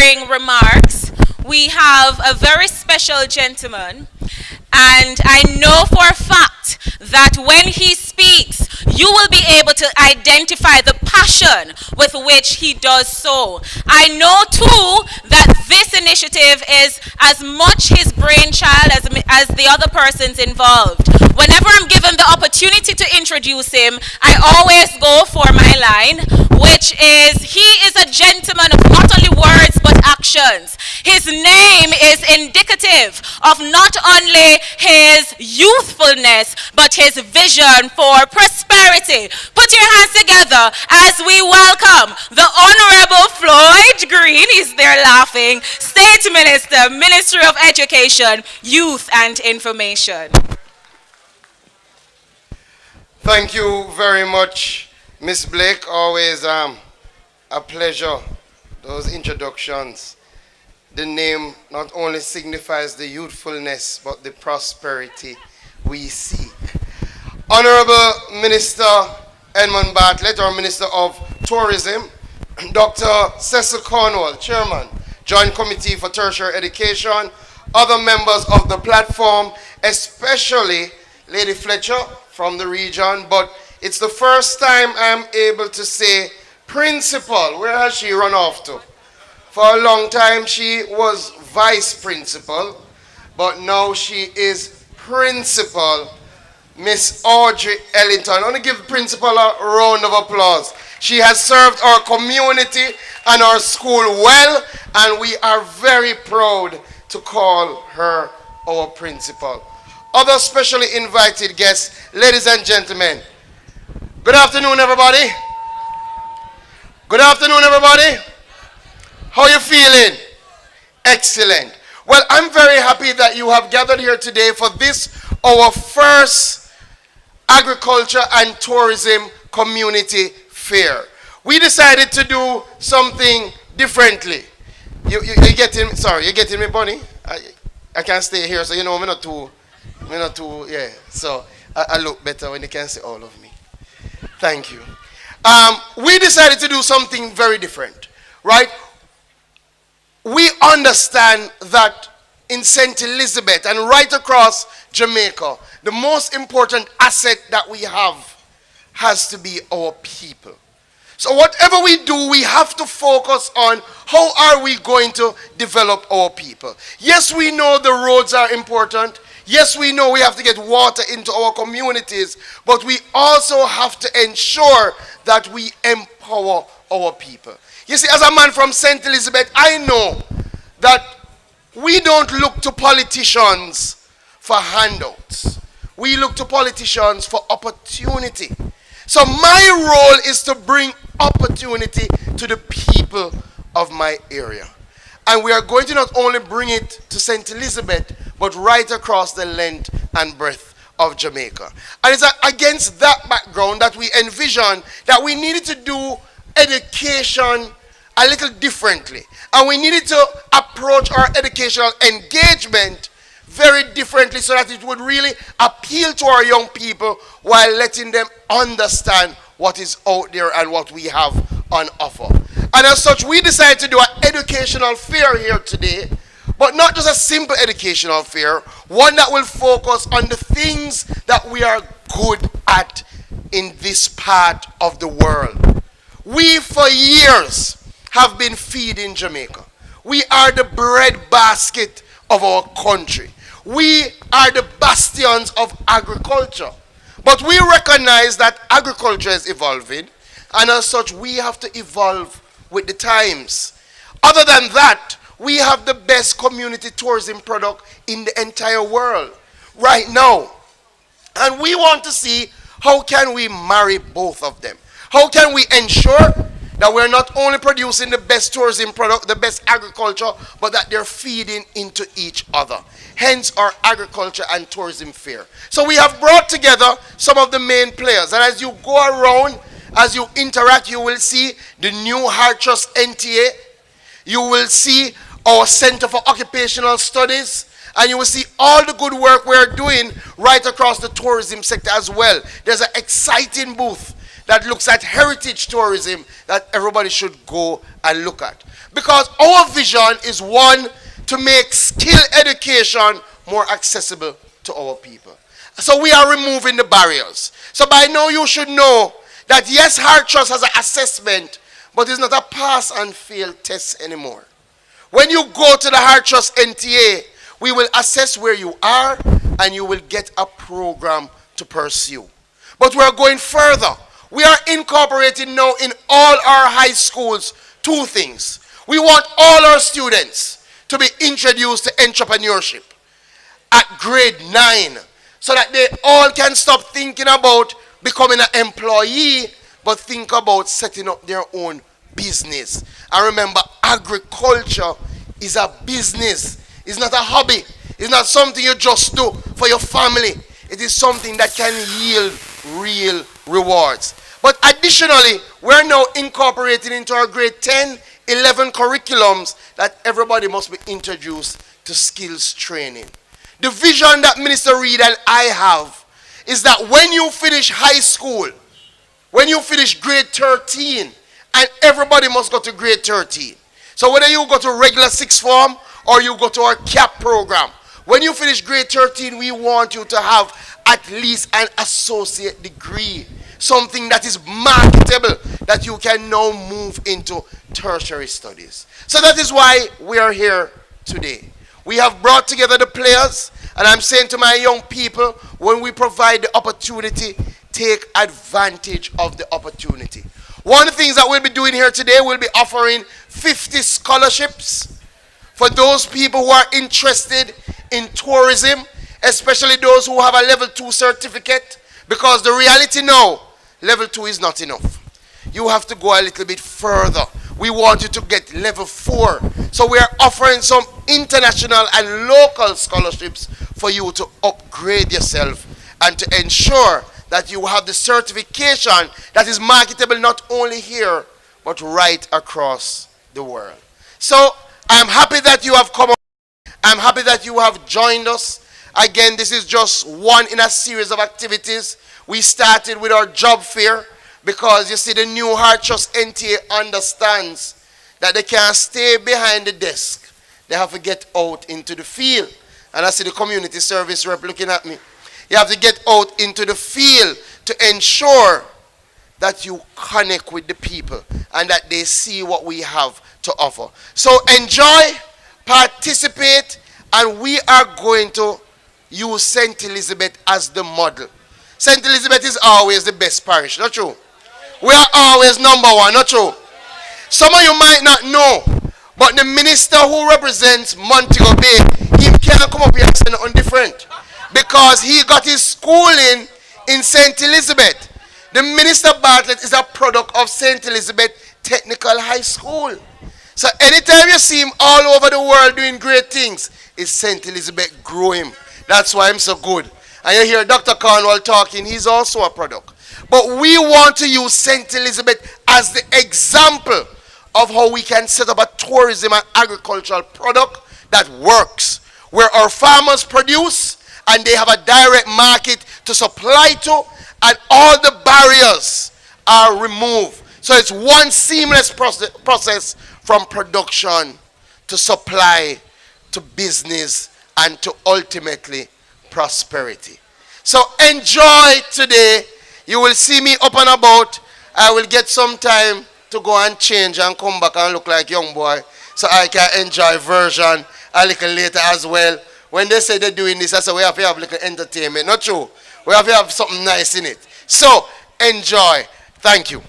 opening remarks, we have a very special gentleman, and I know for a fact that when he speaks, you will be able to identify the passion with which he does so. I know too that this initiative is as much his brainchild as the other persons involved. Whenever I'm given the opportunity to introduce him, I always go for my line, which is, he is a gentleman of not only words but actions. His name is indicative of not only his youthfulness but his vision for prosperity. Put your hands together as we welcome the Honorable Floyd Green. He's there laughing. State Minister, Ministry of Education, Youth and Information. Thank you very much, Miss Blake. Always a pleasure, those introductions. The name not only signifies the youthfulness, but the prosperity we seek. Honorable Minister Edmund Bartlett, our Minister of Tourism, Dr. Cecil Cornwall, Chairman, Joint Committee for Tertiary Education, other members of the platform, especially Lady Fletcher from the region, but it's the first time I'm able to say principal. Where has she run off to? For a long time she was vice principal, but now she is principal, Miss Audrey Ellington. I want to give principal a round of applause. She has served our community and our school well, and we are very proud to call her our principal. Other specially invited guests, ladies and gentlemen. Good afternoon, everybody. Good afternoon, everybody. How are you feeling? Excellent. Well, I'm very happy that you have gathered here today for this, our first agriculture and tourism community fair. We decided to do something differently. You getting? Sorry, you getting me, Bunny? I can't stay here, so you know I'm not too. Yeah. So I look better when you can see all of me. Thank you. We decided to do something very different, right? We understand that in St. Elizabeth and right across Jamaica, the most important asset that we have has to be our people. So whatever we do, we have to focus on how are we going to develop our people. Yes, we know the roads are important. Yes, we know we have to get water into our communities, but we also have to ensure that we empower our people. You see, as a man from St. Elizabeth, I know that we don't look to politicians for handouts. We look to politicians for opportunity. So my role is to bring opportunity to the people of my area. And we are going to not only bring it to St. Elizabeth, but right across the length and breadth of Jamaica. And it's against that background that we envision that we needed to do education a little differently. And we needed to approach our educational engagement very differently so that it would really appeal to our young people while letting them understand what is out there and what we have on offer. And as such, we decided to do an educational fair here today, but not just a simple educational fair, one that will focus on the things that we are good at in this part of the world. We, for years, have been feeding Jamaica. We are the bread basket of our country. We are the bastions of agriculture. But we recognize that agriculture is evolving, and as such, we have to evolve with the times. Other than that, we have the best community tourism product in the entire world right now. And we want to see how can we marry both of them. How can we ensure that we're not only producing the best tourism product, the best agriculture, but that they're feeding into each other. Hence our agriculture and tourism fair. So we have brought together some of the main players. And as you go around, as you interact, you will see the new Heart Trust NTA. You will see our Center for Occupational Studies. And you will see all the good work we're doing right across the tourism sector as well. There's an exciting booth that looks at heritage tourism that everybody should go and look at. Because our vision is one, to make skill education more accessible to our people. So we are removing the barriers. So by now you should know that yes, Hard Trust has an assessment, but it's not a pass and fail test anymore. When you go to the Hard Trust NTA, we will assess where you are and you will get a program to pursue. But we are going further. We are incorporating now in all our high schools two things. We want all our students to be introduced to entrepreneurship at grade 9 so that they all can stop thinking about becoming an employee but think about setting up their own business. And remember, agriculture is a business. It's not a hobby. It's not something you just do for your family. It is something that can yield real rewards. But additionally, we're now incorporating into our grade 10, 11 curriculums that everybody must be introduced to skills training. The vision that Minister Reed and I have is that when you finish high school, when you finish grade 13, and everybody must go to grade 13. So whether you go to regular sixth form or you go to our CAP program, when you finish grade 13, we want you to have at least an associate degree, something that is marketable, that you can now move into tertiary studies. So that is why we are here today. We have brought together the players, and I'm saying to my young people, when we provide the opportunity, take advantage of the opportunity. One of the things that we'll be doing here today, we'll be offering 50 scholarships for those people who are interested in tourism, especially those who have a level 2 certificate, because the reality now, level 2 is not enough. You have to go a little bit further. We want you to get level 4. So we are offering some international and local scholarships for you to upgrade yourself and to ensure that you have the certification that is marketable not only here, but right across the world. So I'm happy that you have come. I'm happy that you have joined us. Again, this is just one in a series of activities. We started with our job fair because you see the new Hard Trust NTA understands that they can't stay behind the desk. They have to get out into the field. And I see the community service rep looking at me. You have to get out into the field to ensure that you connect with the people and that they see what we have to offer. So enjoy, participate, and we are going to use St. Elizabeth as the model. St. Elizabeth is always the best parish, not true? We are always number one, not true? Some of you might not know, but the minister who represents Montego Bay, he can't come up here and say nothing different because he got his schooling in St. Elizabeth. The Minister Bartlett is a product of St. Elizabeth Technical High School. So anytime you see him all over the world doing great things, it's St. Elizabeth grew him. That's why I'm so good. And you hear Dr. Cornwall talking, he's also a product. But we want to use St. Elizabeth as the example of how we can set up a tourism and agricultural product that works, where our farmers produce and they have a direct market to supply to, and all the barriers are removed. So it's one seamless process from production to supply to business and to ultimately prosperity. So enjoy today. You will see me up and about. I will get some time to go and change and come back and look like young boy so I can enjoy version a little later as well. When they say they're doing this, I say we have to have a little entertainment. Not true. We have to have something nice in it. So enjoy. Thank you.